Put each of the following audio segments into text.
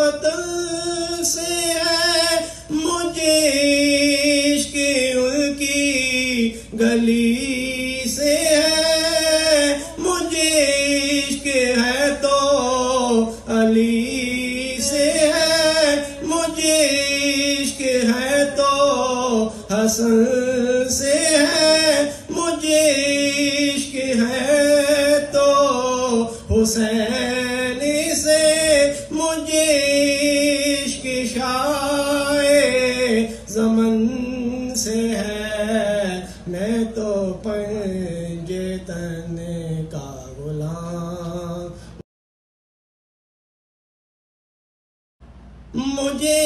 वतन से है, मुझे इश्क उनकी गली से है। मुझे इश्क है तो अली से है, मुझे इश्क है तो हसन से है, मुझे इश्क है तो हुसैन से, मुझे इश्क शाए ज़मन से है। मैं तो पंजे तन का गुलाम, मुझे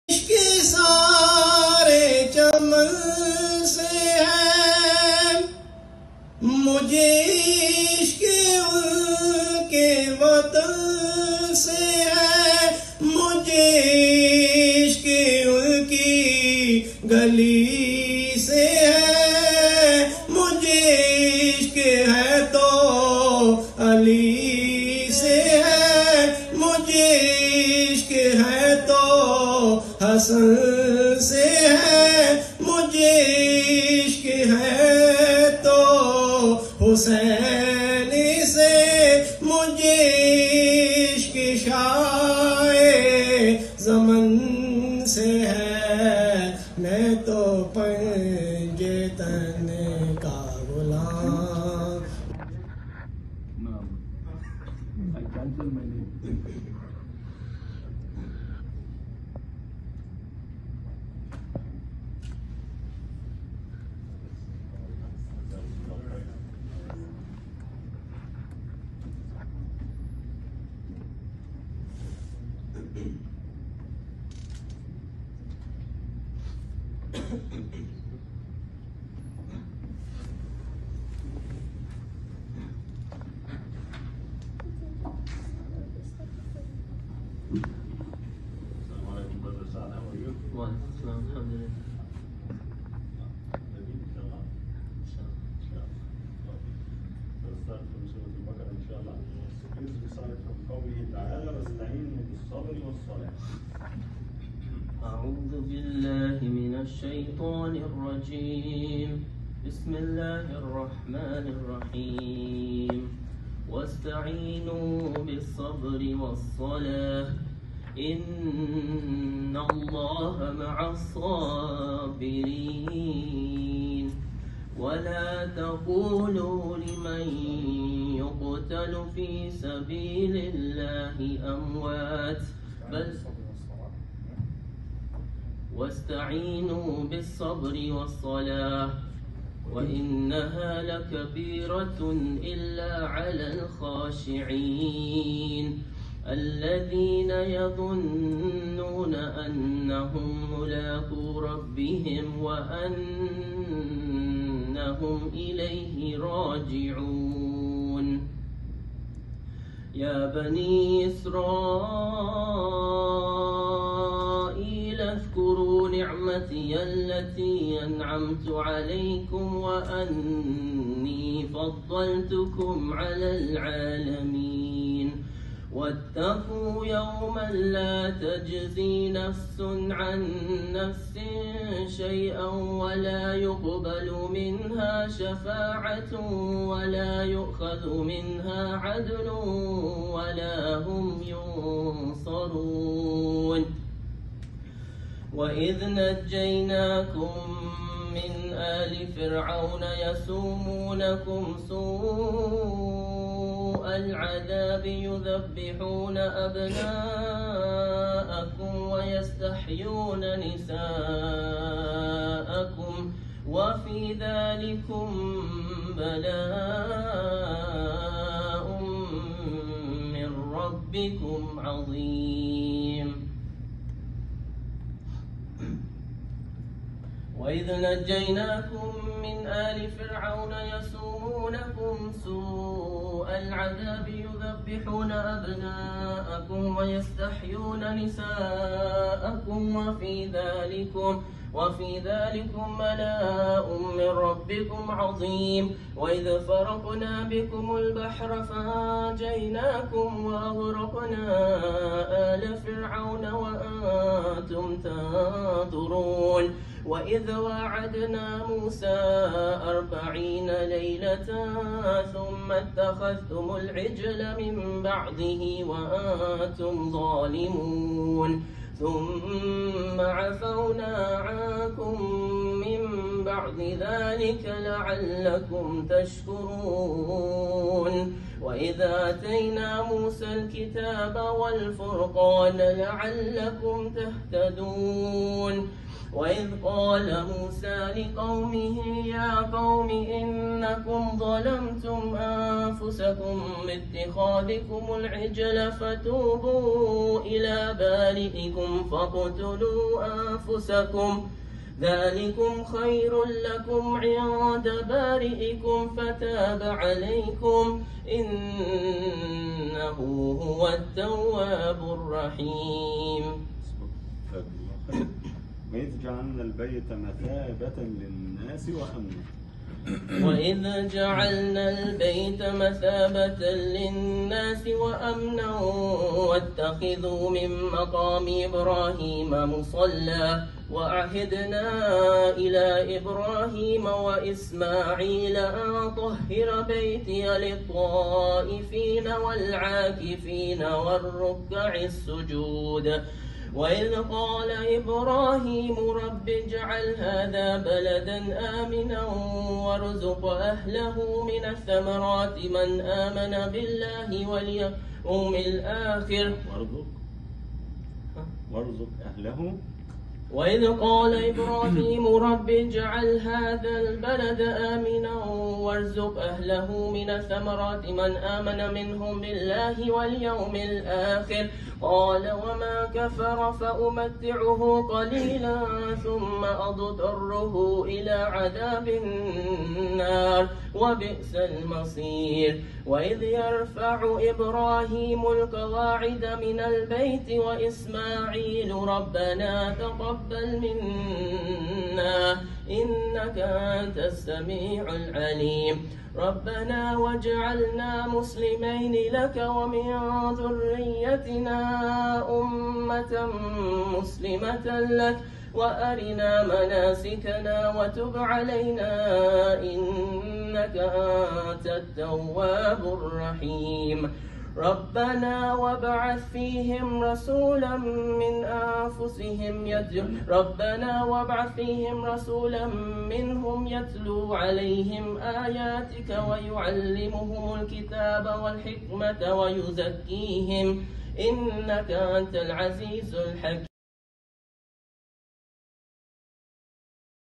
इश्क सारे चमन से है, मुझे इश्क उनके वतन से है, मुझे इश्क उनकी गली से है, मुझे इश्क है तो अली से है, मुझे इश्क है तो हसन से है, मुझे इश्क है तो हुसैन से, मुझे इश्क शाए ज़मन से है। मैं तो पंजे तन का गुलाम। أعوذ بالله من الشيطان الرجيم. بسم الله الرحمن الرحيم. واستعينوا بالصبر والصلاة إن الله مع الصابرين. ولا تقولوا لمن يقتل في سبيل الله أموات بل واستعينوا بالصبر والصلاة وإنها لكبيرة إلا على الخاشعين الذين يظنون أنهم ملاقو ربهم وأنهم إليه راجعون. يا بني إسرائيل اذكروا نعمتي التي أنعمت عليكم وأني فضلتكم على العالمين. واتقوا يوما لا تجزي نفس عن نفس شيئا ولا يقبل منها شفاعة ولا يؤخذ منها عدل ولا هم ينصرون. وإذ نجيناكم من آل فرعون يسومونكم سوء العذاب يذبحون أبناءكم ويستحيون نساءكم وفي ذلكم بلاء من ربكم عظيم. وإذ نجيناكم من آل فرعون يسومونكم سوء العذاب يذبحون أبناءكم ويستحيون نساءكم وفي ذلكم وفي ذلكم بلاء من ربكم عظيم. وإذ فرقنا بكم البحر فأنجيناكم وأغرقنا آل فرعون وأنتم تنظرون. وإذ وعدنا موسى 40 ليلة ثم اتخذتم العجل من بعده وأنتم ظالمون. ثم عفونا عنكم من بعد ذلك لعلكم تشكرون. وإذا آتينا موسى الكتاب والفرقان لعلكم تهتدون. وإذ قال موسى لقومه يا قوم إنكم ظلمتم أنفسكم باتخاذكم العجل فتوبوا إلى بارئكم فاقتلوا أنفسكم ذلكم خير لكم عند بارئكم فتاب عليكم إنه هو التواب الرحيم. وإذ جعلنا البيت مثابة للناس وأمنا. وإذ جعلنا البيت مثابة للناس وأمنا واتخذوا من مقام إبراهيم مصلى وعهدنا إلى إبراهيم وإسماعيل أن طهر بيتي للطائفين والعاكفين والركع السجود. وإذ قال إبراهيم رب اجعل هذا بلدا آمنا وارزق أهله من الثمرات من آمن بالله واليوم الآخر وارزق أهله. وإذ قال إبراهيم رب اجعل هذا البلد آمنا وارزق أهله من الثمرات من آمن منهم بالله واليوم الآخر قال وما كفر فأمتعه قليلا ثم أضطره إلى عذاب النار وبئس المصير. وإذ يرفع إبراهيم القواعد من البيت وإسماعيل ربنا تقبل منا إنك أنت السميع العليم. ربنا واجعلنا مسلمين لك ومن ذريتنا أمة مسلمة لك وأرنا مناسكنا وتب علينا إنك أنت التواب الرحيم. ربنا وابعث فيهم رسولا منهم يتلو عليهم آياتك ويعلمهم الكتاب والحكمة ويزكيهم إنك أنت العزيز الحكيم.